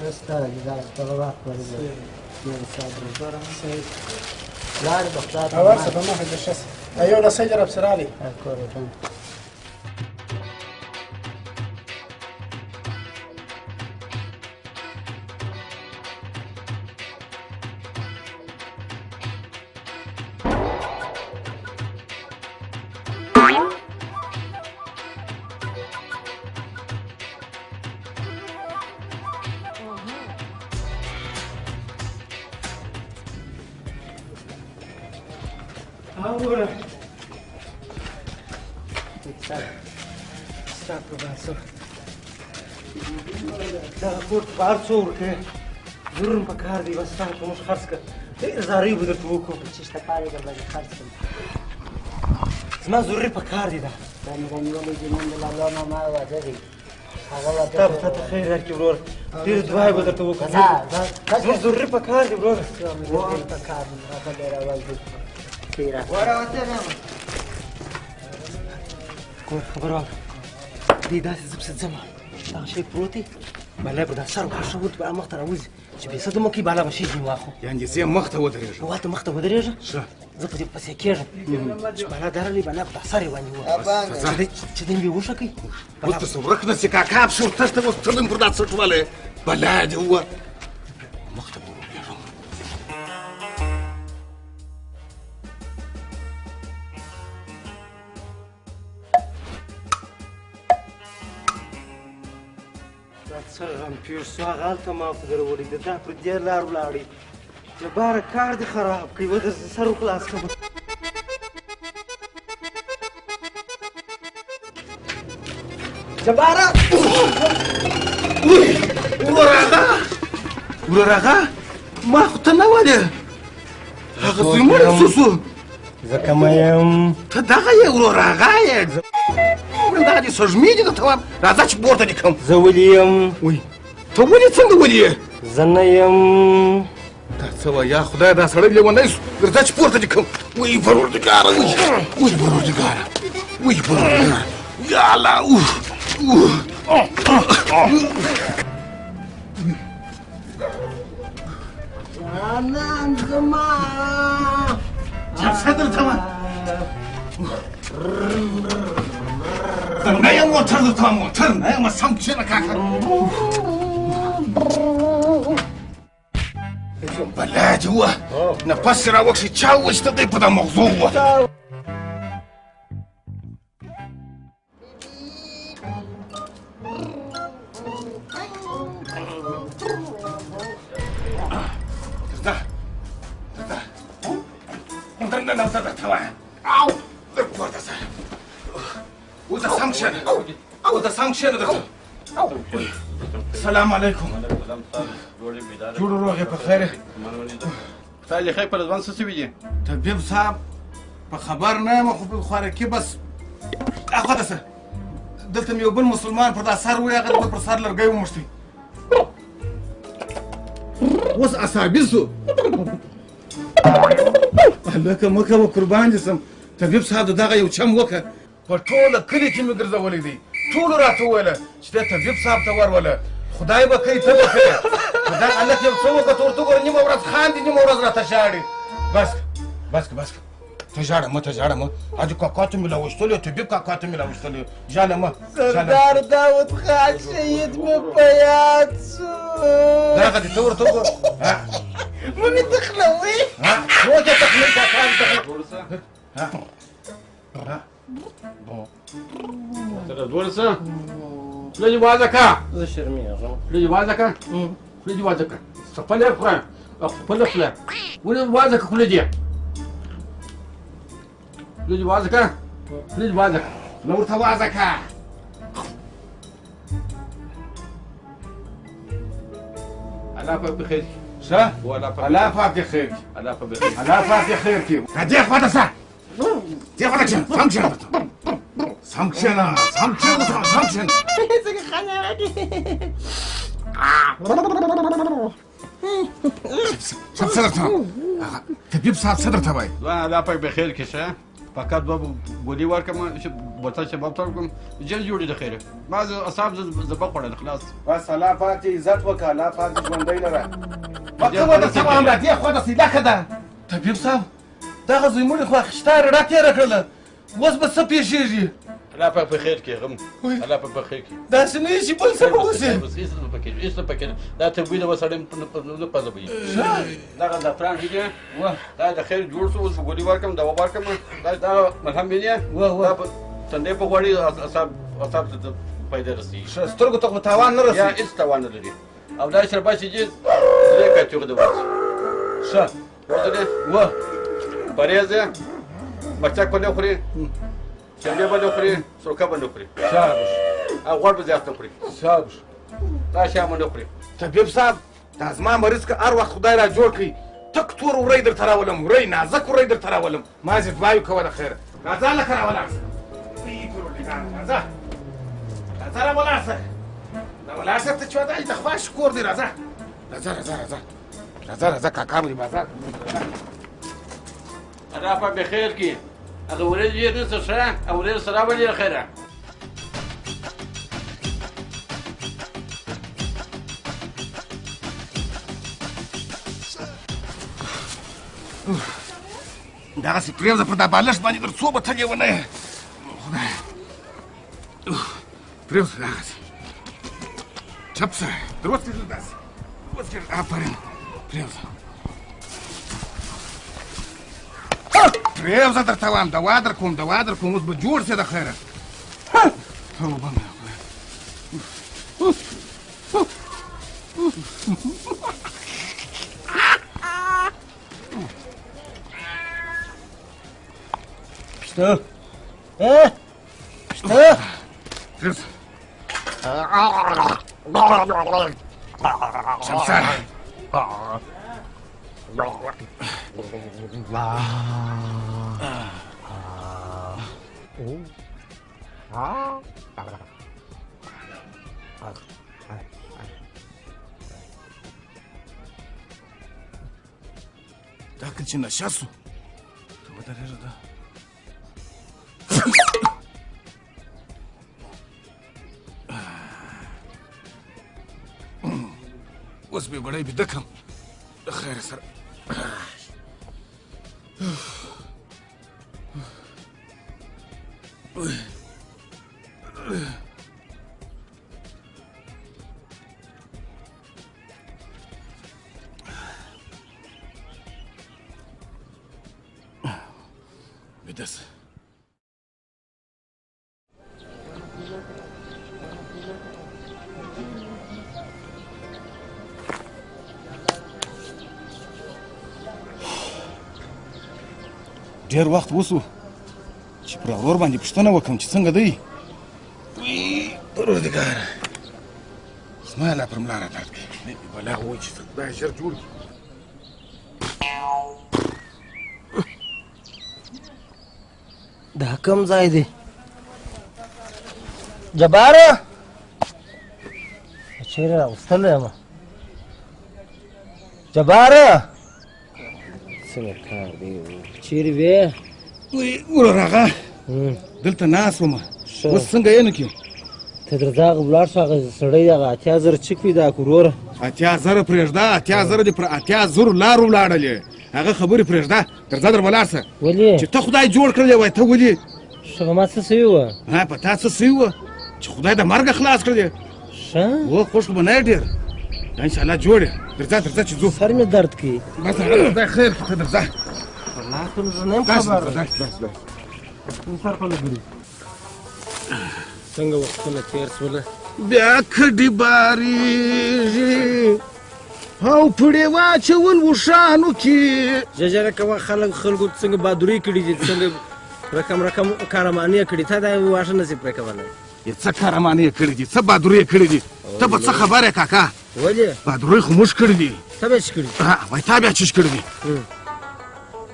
استاذ ذا طلبات ولا لا بختار اواسف ما في الشس ايوه لا سجره بسرالي دا کوټ بار څور کې ضرور په کار دی بس تاسو موږ خرڅ کړ ډېر زاري به درته وکړو چې شته کار یې درباندې خرڅ کړم زما ضروري په کار دی دا دا مې رانیولې چې نن د لالا ماما واده دی هغه واده تا به ته خیر درکړي ورور ډېر دعا به درته وکړو زموږ ضروري په کار دی ورور ضروري په کار دی هغه ډېر اول دی تیرا کوم خبر واخله دې داسې زه پسې ځم دغه شی پروت دی بلا به دا سر وخښه ورته به مخ ته راوځي چې بې څه دمه کوي بالا به شي واخو یعنې زه مخ ته ودرېږم وا ته مخ ته ودرېږه ښه زه په دې پسې کېږم چې بالا درلې بالا به دا سر یې ونیوه چې دې مې وښه کوي اوس ته ورک نه سي کاکا پسې ورته اوس تلم پر دا څټ والی بلا دې ووه مخ ته به ودرېږم څه غم پېښ شو هغه هلته ما په در ولیده دا پر دې لار ولاړې جباره کار دې خراب کړي ودرځه سر وخلاص کړه جباره ورور هغه ما خو ته نه ولې هغه زوی مړ سو ځکه مه یم ته دغه یې ورور هغه یې دا دې سږمې دي درته وایم راځه چې پورته دې کړم زه ولې یم وایي ته ولې څنګه ولې یې زه نه یم دا څه وایه یا خدای دا سړی لیونی سو درځه چې پورته دې کړم وایي پروردګاره وایي پروردګاره وایي پروردګاره یا الله جانان زما څه درته وایم نه یم موټر درته وایم موټر نه یم سم کښېنه کاکا بلا دې ووه نفس یې راوکښې چا ووه چې ته دی په دا مغزو ووه نه زه درته وایم لږ پورته شه اوس د سم کښېنه اوس د سم کښېنه درته السلام علیکم جوړ روغ یې په خیر خدای دې خیر په رضوان څه شوي دي طبیب صاحب په خبر نه یم خو په خوارکي بس اخواته شه دلته مې یو بل مسلمان پر دا سر وی هغه د بل پر سر لرګی وموښتی اوس عصابي سو هلکه مه کوه قربان دې سم طبیب صاحب د دغه یو چم وکړه په ټوله کلي کې مې ګرځولی دی ټولو راته وویله چې دی طبیب صاحب ته وروله خدای به کوي ته به کوې خو دا هلک یو څه وکړه ورته وګوره نیمه ورځ خاندي نیمه ورځ راته ژاړي بس ته ژاړه مه ته ژاړه مه حاجي کاکا ته مې راویستلی طبیب کاکا ته مې راویستلی ژاړه مه سردار داود خان شهید مې په یاد سو دغه دې ته ورته وګوره مه مې تخلوي روکه تخلیق کاکا ورسه خوله دې وازه که زه شرمېږم خوله دې وازه که خوله دې وازه که خپله یې خوره خپله خوله ولې وازه که خوله دې خوله دې وازه که خوله دې وازه که خوله ورته وازه که الله پاک بخیر شه الله الله پاک دې خیر کړي الله پاک بخیر الله پاک دې خیر کړي را دې خواته شه دې خواته کښېنه سم کښېنه سم کښېنه سم کښېنه سم کښېنه څنګه خندا څه درته طبیب صاحب څه درته وایي الله پاک بخیر کړي شه فقط به ګولي ورکړم بوتل شباب ته ورکړم جل جوړې د خیره بعض اصحاب زه به خوړل خلاص بس الله پاک دې عزت وکړه الله پاک دې ژوندی لره مکه ودرته وایم را دې خوا داسې لکه ده طبیب صاحب دغه زوی مړي خو اخیستا رڼا تېره کړله اوس به څه پېښېږي الله پاک په خیر کې غم الله پاک په خیر کې داسې نه شي بل څه به وشي هېڅ نه پکې هېڅ نه پکې دا تبوی د وسړی نه پزه به دغه زعفران دي دا د خیر جوړ شو اوس به ګولي ورکړم دوا ورکړم دا ملهم وینې دا په تندې په غوړي اعصاب ته پیدا رسېږي سترګو ته خو تاوان نه یا رسېږي هېڅ تاوان نه لري او دا شربت چې دي درې کاچوغې د ورځې ښه ورته پرهیز یې مرچک به نه خوري شنبې به نه خوري سرکه به نه خوري او غوړ به زیات نه خوري دا شیان به نه خوري طبیب صاحب دا زما مریض که هر وخت خدای را جوړ کړي تک تور وری درته راولم وری نازک وری درته راولم ما زې دعایو کوله خیره راځه لکه راولاړ شه راځه راځه راولاړ شه راولاړ شه ته چې ودای د خواش کور دی راځه راځه کاکا مې بازار الله پاک به خیر کړي هغه ورځ یې نه ښه او ورځ سره ولې خیره دغسې پرېوځه په دا بالښت باندې در څو به تلې ونه یې خدای پرېوځه دغسې چپ شه در وڅکېږه داسې وڅکېږه آفرین پرېوځه پرېوځه درته وایم دوا در کوم اوس به جوړ سې د خیره توبه مې پشته پشته پرېوځه شمسه دا کله چې نشه سو ته ودرېږه ده اوس به یې ګړی بیده کړم د خیره سره بیده شه ډېر وخت وسو چې پر ورور باندې پوښتنه وکړم چې څنګه دی وی پروردګاره زما لا پر ملا را درد کوي بلا وایي چې خدای ژر جوړ کړي دا کوم ځای دی جباره چیرې راوستلی یم جباره څنګه کار دی چیرې وې وی ورور هغه دلته ناست وم اوس څنګه یې نه کړو ته در دغه ولاړ شو هغه سړی دغه 8000 چک وي دا وروره 8000 پرېږده 8000 دې پر 8000 لارو ولاړلې هغه خبرې پرېږده درځه در ولاړ شه ولې چې ته خدای جوړ کړلی وای ته ولې ښه ما څه سوي وه ها په تا څه سوي وه چې خدای د مرګه خلاص کړلی ښه و خوش خو به نه یې ډېر دا انشاءالله جوړ یې درځه چې ځو سر مې درد کوي بس هغه خدای خیر کړي ته درځه والله ته زه نه یم خبر سر په لګري څنګه وختونه تېر شوله بیا کډې بارېږي او پړې واچول وښانو کې ججره کوه خلکو څنګه بهادري کړي دي څنګه رقم کارماني کړي تا دا واښه نصیب پرې کولی څه کارمانې کړي دي څه بهادري کړي دي ته به څه خبر یې کاکا ولې بهادري خو موږ کړي دي ته به یې څه کړي وایي تا بیا چیش کړي دي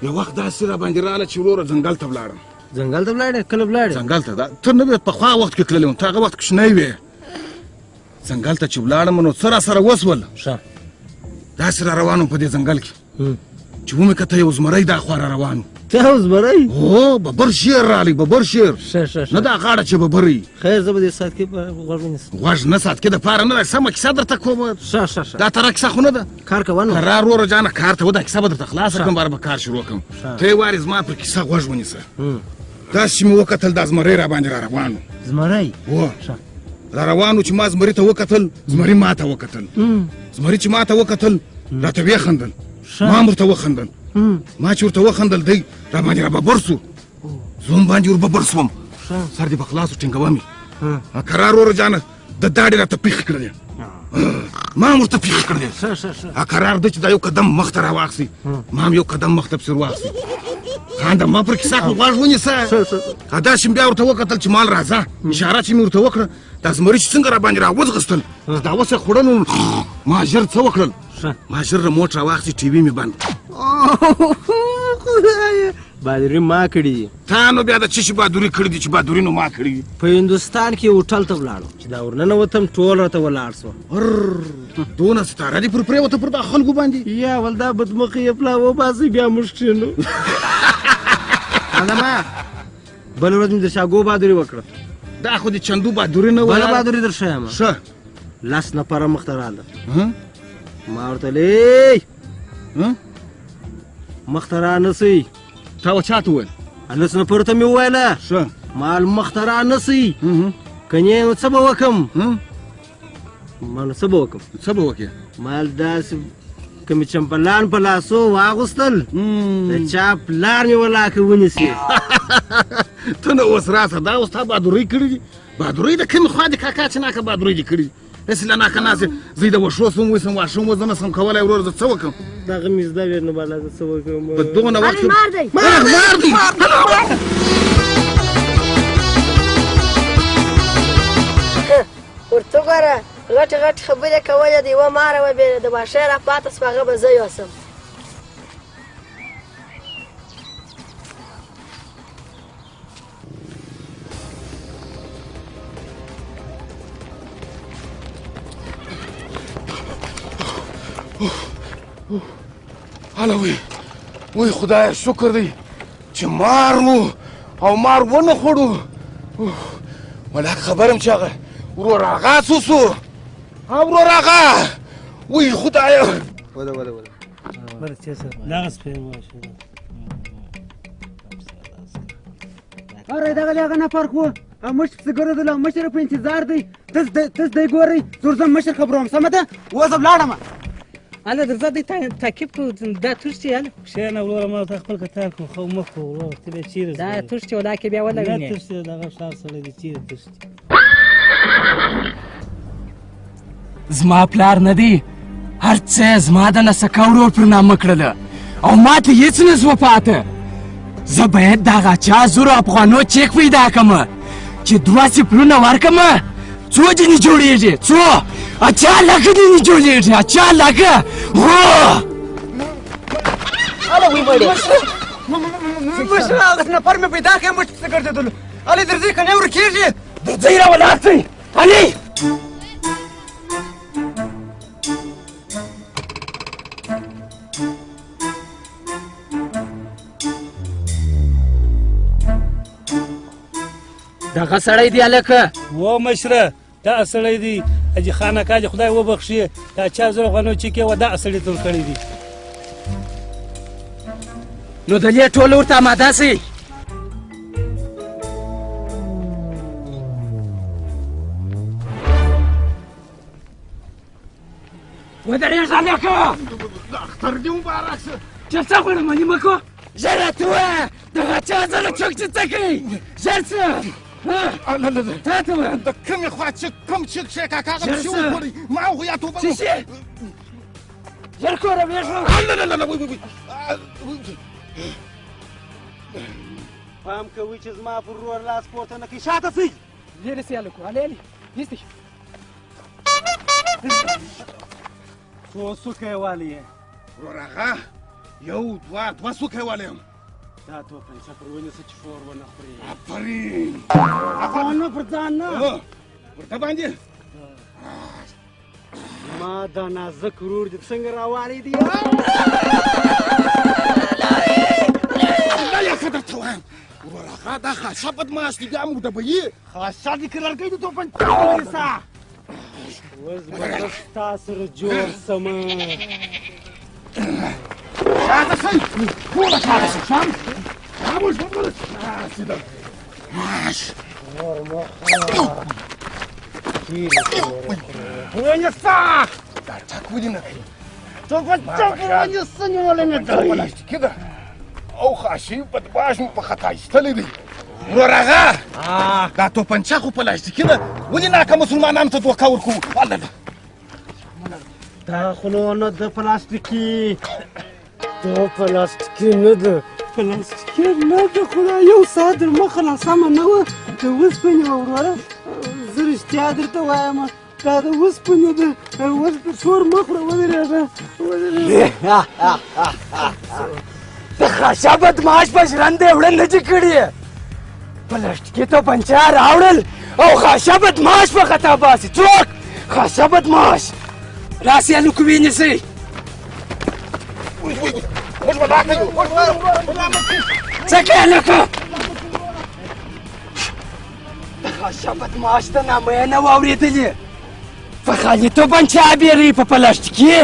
یو وخت داسې را باندې راغله چې وروره ځنګل ته ولاړم ځنګل ته ولاړې کله ولاړې ځنګل ته ته نه وې پخوا وخت کې تللی وم ته هغه وخت کوچنی وې ځنګل ته چې ولاړم نو څه راسره وسول ښه داسې را روان وم په دې ځنګل کې چې ومې کته یو زمری دا خوا را روان و. ته زمری؟ هو ببر شیر رالی، ببر شیر. نه دا غاړه چې ببر وي. خیر زه به دې ساعت کې غوږ ونیسم. غوږ نه ساعت کې دپاره نه ده، سمه کیسه درته کوم. ښه دا تره کیسه خو نه ده. کار کوه نو. قرار وروره جانه کار ته ودا کیسه به درته خلاصه کړم، باره به کار شروع کړم. ته یې وارې زما پر کیسه غوږ ونیسه. داسې چې مې وکتل دا زمری را باندې را روان و. زمری؟ هو را روان و چې ما زمري ته وکتل، زمري ما ته وکتل. زمري چې ما ته وکتل راته ویې خندل، ما هم ورته وخندل. ما چې ورته وخندل دی را باندې را ببر سو، زه هم باندې ور ببر سوم. سر دې په خلاصو ټینګوه مې. قرار وروره جانه د داړې راته پیښې کړلې، ما هم ورته پیښې کړلې. قرار دی چې دا یو قدم مخ ته را واخسي، ما هم یو قدم مخ ته پسې ور واخسي. خانده ما پر کیسه خو غوږ ونیسه. داسې مې بیا ورته وکتل چې مال راځه، اشاره چې مې ورته وکړه دا زمري چې څنګه را باندې را وځغستل، دا اوس یې خوړل. ما ژر څه وکړل، ما ژر رموټ را واخیستې، ټي وي مې بند. خدایه بهادري ما کړې دي. تا نو بیا د څه شي بهادري کړې دي چې بهادري نو ما کړې دي؟ په هندوستان کې هوټل ته ولاړم چې دا ورننوتم ټول راته ولاړ سوه. دونه ستاره دي پر پرېوته پر دا خلکو باندې. یا ول دا بدمخي یې پلا وباسئ بیا موږ کښېنو. خانمه بله ورځ مې د شاګو بهادري وکړه. دا خو د چندو بهادري نه بله بهادري در ښیم. ښه 10 نفره مخته راله، ما ورته ویلې مخته را نسئ. تا و چاته وویل؟ 10 نفرو ته مې وویله ښه مال مخته را نسئ، کنې نو څه به وکړم؟ ما نو څه به وکړم؟ څه به وکړې؟ مال داسې که مې چمپلان په لاسو واغوستل د چا پلار مې ولاکه ونیسي. ته نه اوس راسه، دا اوس تا بهادرۍ کړې دي؟ بهادرۍ د کومې خوا دي کاکا چې ناکه بهادرۍ دې کړې دي؟ هسې له ناکه ناسې زه یې د وښو سوم ویسم، واښه مو زه نه سم کولی وروره، زه څه وکړم؟ دغه مې زده وې نو بالا زه څه وکړم؟ په دغونه وخت مار دی مار دی. ورته ګوره غټې غټې خبرې کولې د یوه ماره وه بې د واښه را پاته سوه هغه به زه یوسم. هله وی خدایه شکر دی چې مار و او مار ونه خوړو. ولاک خبرم چې هغه ورور آغا څه سو؟ ورور آغا وی خدایه اره دغه هغه نفر خو مشر پسې ګرځېدل او مشر په انتظار دی. تاسو دی ګورئ زه ورځم مشر خبروم. سمه ده اوس ولاړم. هله درځه دی تعقیب کړو دا تښتي هله کښېنه وروره ما ورته خپل کتار کړو خو مخ کړو وروره ته بیا چیرې دا تښتي ولا کې بیا ولګوینې نه تښتي دغه ښار سړی دی چیرې تښتي. زما پلار نه دی، هر څه زما د نسکه ورور پر نامه کړله او ما ته هېڅ نه سوه پاته. زه باید د هغه چا 1000 افغانو چیک پیدا کړم چې 2 صفرونه ورکړم. څو ځینې جوړېږي؟ څو؟ اچا لکه دې جوړېږي، اچا لکه هو. مشر هغه نفر مې پیدا کړی مشر پسې ګرځېدلو. هلې درځئ که نه ورکېږي. درځئ را ولاړ شئ هلې. دغه سړی دی هلکه؟ و مشره دا سړی دی حاجي خان اکا دې خدای وبخښي، دا چا 1000 افغانو چیک یې و دا سړي ټول کړی دي. نو دلې ټول ورته اماده سئ. ودرېږه هلکه. اختر دې مبارک شه. چې څه غواړې منې مه کوه. ژر راته ووایه دغه چا زله څوک چې څه کوي. ژر څه تا ته وایم د کومې خوا چې کوم چیک شی کاکا هغه چې وګورئ ما خو یا توبه څه شي؟ ژر کوره ویښه. پام کوئ چې زما پر ورور لاس پورته نه کړئ. شاته سئ. لرې سئ هلکو هلې نیستی. څو څوکه یې والی یې؟ ورور آغا 1 2 څوکه یې والی یم. دا توپنۍ سفر ونیسه چې شور ونه خوري. آفرین. ځان نه پر ځان نه ورته باندې ما دا نازک ورور دې څنګه راوالی دی. څه درته وایم وروره هغه دا خاصه بدماش دي بیا موږ ډبوي خاصه دي که لرګی د توپنچې کیسه اوس به زه ستا سره جوړ سمه شاته شئ ټوله شاته شئ شام خاموش وګورئ سیده ماش ونیسه دا ټک ولې نه کوي توپنچه ونیسه نیولې مې کوي پلاستیکي ده او خاشي بدماش مو په خطا ایستلی دی وروره هغه دا توپنچه خو پلاستیکي ده ولې ناکه مسلمانانو ته دوکه ورکوو دا خو نو نه ده پلاستیکي دا پلاستیکي نه ده پلاستیکي نه ده خدا یو ساعت در مخه لا سمه نه وه د اوسپنې وه وروره زه رښتیا درته وایم دا د اوسپنې ده اوس په شور مه خوره ودرېږه د خاصه بدماش په ژرنده وړه نه دي کړي پلاستیکي توپنچه راوړل او خاصه بدماش په خطا باسي څوک خاصه بدماش راسي هلکو ونیسئ څه کوې هلکه د خاصه بدماش ته نامه یې نه وه اورېدلې په خالي توپنچه بیروي په پلاستیکي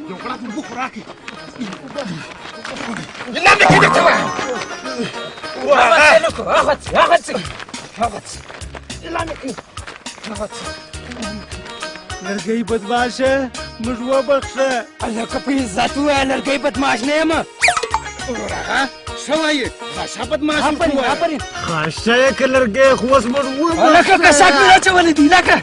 یو غړپ اوبه خو راکړئ لاندې کې درته وایم لرګی بدماشه موږ وبخښه هلکه په عزت ووایه لرګی بدماش نه یم وروره هغه څه وایې خاصه بدماش آفرین خاصه یې که لرګی خو اوس موږ لکه کساک مې اچولی دی لکه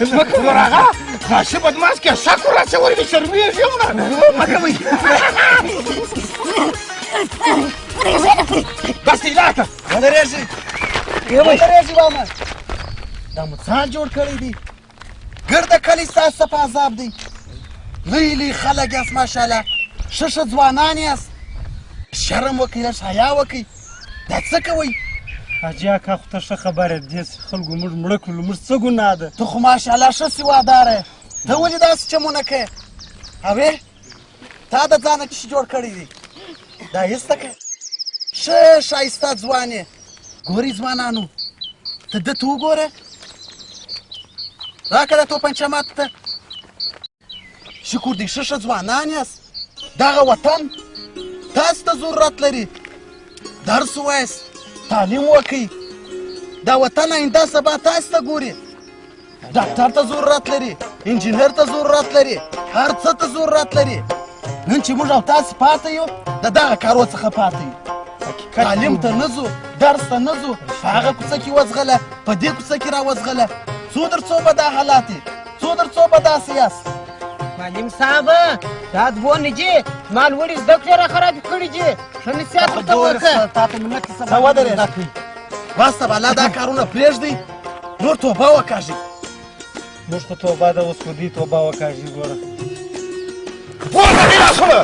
وروره هغه خاصه بدماش که شک ورأچولی دی شرمېږي هم نه مه کوئ بس دی لاړه ودرېږئ ودرېږئ واما دا مو ځان جوړ کړی دی ګرده کلي ستاسو ته په عذاب دی لوی لوی خلک یاست ماشاءالله ښه ښه ځوانان یاست شرم وکړئ لږ حیا وکړئ دا څه کوئ حاجي اکا خو ته ښه خبره دې خلکو موږ مړه کړلو موږ څه ګناه ده ته خو ماشاءالله ښه سواداره یې ته ولې داسې چمونه کوې اوې تا د ځانه څه جوړ کړی دی دا ایسته که ښه ښایسته ځوان یې ګورئ ځوانانو ته ده ته وګوره راکړه دا توپنچه ماته ته شکر دی ښه ښه ځوانان یاست دغه وطن تاسو ته ضرورت لري درس ووایاست تعلیم وکړئ دا وطن آینده سبا تاسو ته ګوري ډاکټر ته ضرورت لري انجینر ته ضرورت لري هر څه ته ضرورت لري نن چې موږ او تاسو پاته یو د دغه کارو څخه پاته یو تعلیم ته نه ځو درس ته نه ځو په هغه کوڅه کې وځغله په دې کوڅه کې راوځغله څو در څو به دا حالات دي څو در څو به داسې یاست معلم صاحب دا دوه نجي مال وړي زده کړې را خراب کړي دي ښه نصیحت ورته وکړه تا ته ملت کې څه ودرېږه بس ته بالا دا کارونه پرېږدئ نور توبه وکاږئ موږ خو توبه ده اوس خو دوی توبه وکاږي ګوره پورته دې لاسونه